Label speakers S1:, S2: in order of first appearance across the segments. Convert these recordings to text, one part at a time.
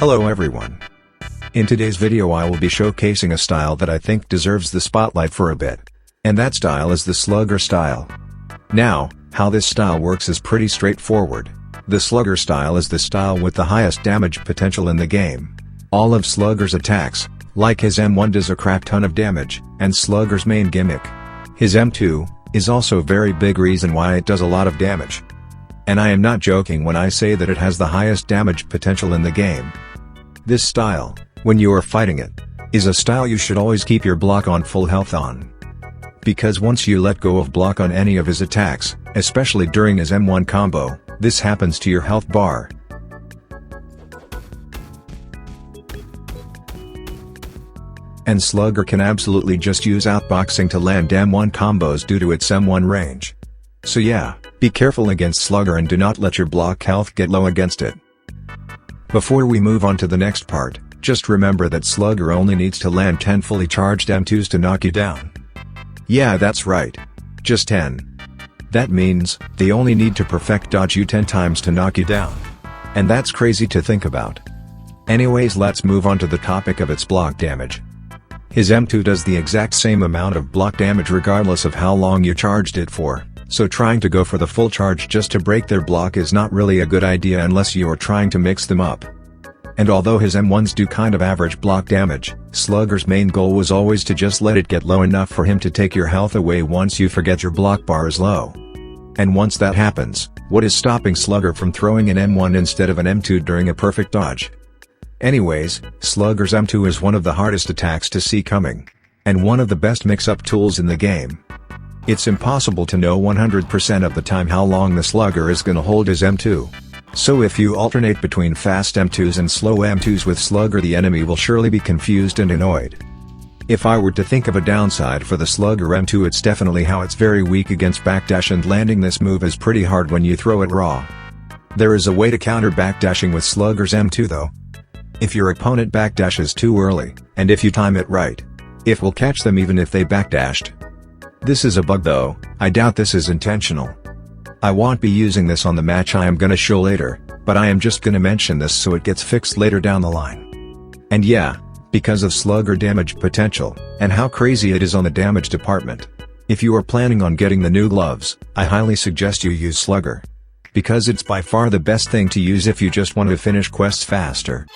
S1: Hello everyone. In today's video I will be showcasing a style that I think deserves the spotlight for a bit. And that style is the Slugger style. Now, how this style works is pretty straightforward. The Slugger style is the style with the highest damage potential in the game. All of Slugger's attacks, like his M1 does a crap ton of damage, and Slugger's main gimmick, his M2, is also a very big reason why it does a lot of damage. And I am not joking when I say that it has the highest damage potential in the game. This style, when you are fighting it, is a style you should always keep your block on full health on. Because once you let go of block on any of his attacks, especially during his M1 combo, this happens to your health bar. And Slugger can absolutely just use outboxing to land M1 combos due to its M1 range. So yeah, be careful against Slugger and do not let your block health get low against it. Before we move on to the next part, just remember that Slugger only needs to land 10 fully charged M2s to knock you down. Yeah, that's right. Just 10. That means, they only need to perfect dodge you 10 times to knock you down. And that's crazy to think about. Anyways, let's move on to the topic of its block damage. His M2 does the exact same amount of block damage regardless of how long you charged it for, so trying to go for the full charge just to break their block is not really a good idea unless you are trying to mix them up. And although his M1s do kind of average block damage, Slugger's main goal was always to just let it get low enough for him to take your health away once you forget your block bar is low. And once that happens, what is stopping Slugger from throwing an M1 instead of an M2 during a perfect dodge? Anyways, Slugger's M2 is one of the hardest attacks to see coming. And one of the best mix-up tools in the game. It's impossible to know 100% of the time how long the Slugger is gonna hold his M2. So if you alternate between fast M2s and slow M2s with Slugger, the enemy will surely be confused and annoyed. If I were to think of a downside for the Slugger M2, it's definitely how it's very weak against backdash, and landing this move is pretty hard when you throw it raw. There is a way to counter backdashing with Slugger's M2 though. If your opponent backdashes too early, and if you time it right, it will catch them even if they backdashed. This is a bug though, I doubt this is intentional. I won't be using this on the match I am gonna show later, but I am just gonna mention this so it gets fixed later down the line. And yeah, because of Slugger damage potential, and how crazy it is on the damage department, if you are planning on getting the new gloves, I highly suggest you use Slugger. Because it's by far the best thing to use if you just want to finish quests faster.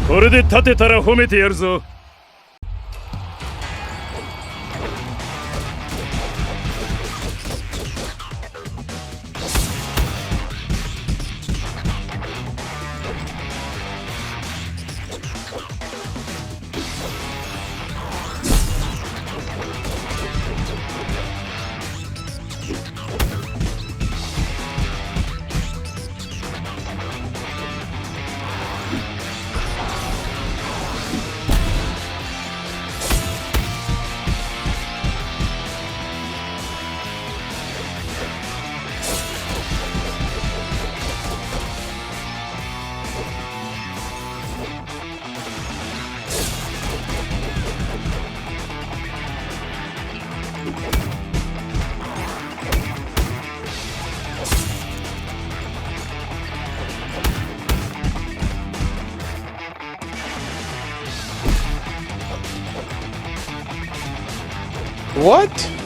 S2: これで立てたら褒めてやるぞ。
S3: What?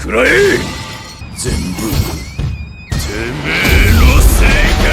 S2: くらえ全部てめえのせいか。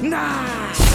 S3: Nah!